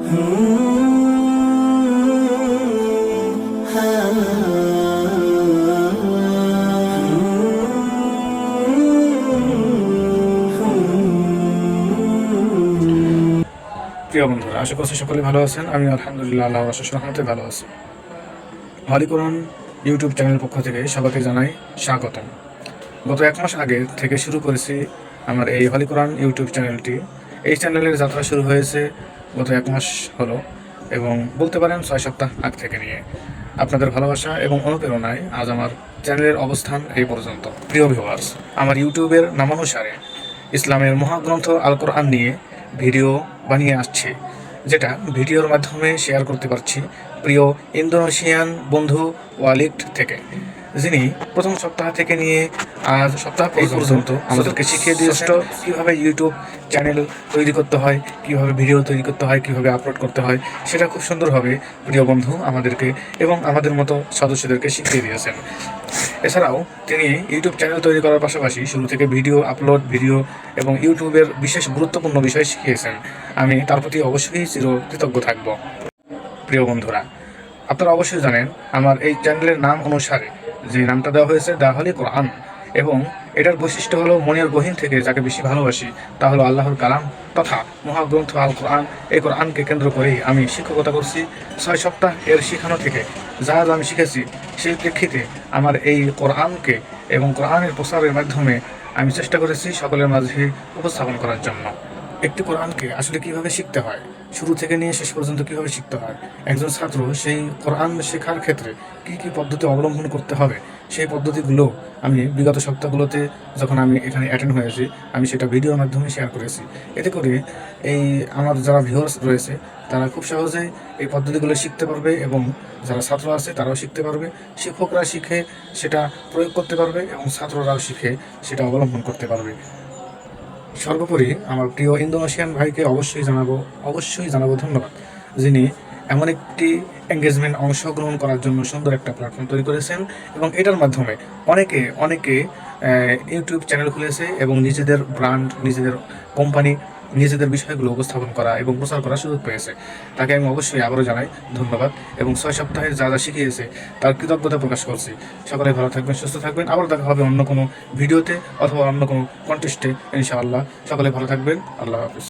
প্রিয় বন্ধুরা, আশা করছি সকলে ভালো আছেন। আমি আলহামদুলিল্লাহ আল্লাহর অশেষ রহমতে ভালো আছি। হলি কোরআন ইউটিউব চ্যানেলের পক্ষ থেকে সবাইকে জানাই স্বাগতম। গত 1 মাস আগে থেকে শুরু করেছি আমার এই হলি কোরআন ইউটিউব চ্যানেলটি। এই চ্যানেলের যাত্রা শুরু হয়েছে গত 1 মাস হলো, এবং বলতে পারেন 6 সপ্তাহ আগ থেকে নিয়ে। আপনাদের ভালোবাসা এবং অনুপ্রেরণায় আজ আমার চ্যানেলের অবস্থান এই পর্যন্ত। প্রিয় ভিউয়ার্স, আমার ইউটিউবের নামানুসারে ইসলামের মহাগ্রন্থ আল কোরআন নিয়ে ভিডিও বানিয়ে আসছি, যেটা ভিডিওর মাধ্যমে শেয়ার করতে পারছি প্রিয় ইন্দোনেশিয়ান বন্ধু ওয়ালিদ থেকে, যিনি প্রথম সপ্তাহ থেকে নিয়ে আজ সপ্তাহ পর্যন্ত আমাদেরকে শিখিয়ে দিয়েছিল কীভাবে ইউটিউব চ্যানেল তৈরি করতে হয়, কীভাবে ভিডিও তৈরি করতে হয়, কীভাবে আপলোড করতে হয়। সেটা খুব সুন্দরভাবে প্রিয় বন্ধু আমাদেরকে এবং আমাদের মতো সদস্যদেরকে শিখিয়ে দিয়েছেন। এছাড়াও তিনি ইউটিউব চ্যানেল তৈরি করার পাশাপাশি শুরু থেকে ভিডিও আপলোড, ভিডিও এবং ইউটিউবের বিশেষ গুরুত্বপূর্ণ বিষয় শিখিয়েছেন। আমি তার প্রতি অবশ্যই চিরকৃতজ্ঞ থাকব। প্রিয় বন্ধুরা, আপনারা অবশ্যই জানেন আমার এই চ্যানেলের নাম অনুসারে যে নামটা দেওয়া হয়েছে দা হলি কোরআন, এবং এটার বৈশিষ্ট্য হলো মনের গহীন থেকে যাকে বেশি ভালোবাসি তা হলো আল্লাহর কালাম তথা মহাগ্রন্থ আল কোরআন। এই কোরআনকে কেন্দ্র করেই আমি শিক্ষকতা করছি 6 সপ্তাহ। এর শিখানো থেকে যা আমি শিখেছি সেই প্রেক্ষিতে আমার এই কোরআনকে এবং কোরআনের প্রসারের মাধ্যমে আমি চেষ্টা করেছি সকলের মাঝে উপস্থাপন করার জন্য। একটি কোরআনকে আসলে কীভাবে শিখতে হয়, শুরু থেকে নিয়ে শেষ পর্যন্ত কীভাবে শিখতে হয়, একজন ছাত্র সেই কোরআন শেখার ক্ষেত্রে কী কী পদ্ধতি অবলম্বন করতে হবে, সেই পদ্ধতিগুলো আমি বিগত সপ্তাহগুলোতে যখন আমি এখানে অ্যাটেন্ড হয়েছি আমি সেটা ভিডিওর মাধ্যমে শেয়ার করেছি। এতে করে এই আমার যারা ভিউয়ার্স রয়েছে তারা খুব সহজেই এই পদ্ধতিগুলো শিখতে পারবে, এবং যারা ছাত্র আছে তারাও শিখতে পারবে। শিক্ষকরা শিখে সেটা প্রয়োগ করতে পারবে এবং ছাত্ররাও শিখে সেটা অবলম্বন করতে পারবে। সর্বোপরি আমার প্রিয় ইন্দোনেশিয়ান ভাইকে অবশ্যই জানাবো ধন্যবাদ, যিনি এমন একটি এঙ্গেজমেন্ট অংশগ্রহণ করার জন্য সুন্দর একটা প্ল্যাটফর্ম তৈরি করেছেন, এবং এটার মাধ্যমে অনেকে ইউটিউব চ্যানেল খুলেছে এবং নিজেদের ব্র্যান্ড, নিজেদের কোম্পানি, নিজেদের বিষয়গুলো উপস্থাপন করা এবং প্রচার করার সুযোগ পেয়েছে। তাকে আমি অবশ্যই আবারও জানাই ধন্যবাদ, এবং 6 সপ্তাহে যা যা শিখিয়েছে তার কৃতজ্ঞতা প্রকাশ করছি। সকলে ভালো থাকবেন, সুস্থ থাকবেন। আবার দেখা হবে অন্য কোনো ভিডিওতে অথবা অন্য কোনো কন্টেস্টে ইনশাআল্লাহ। সকলে ভালো থাকবেন। আল্লাহ হাফিজ।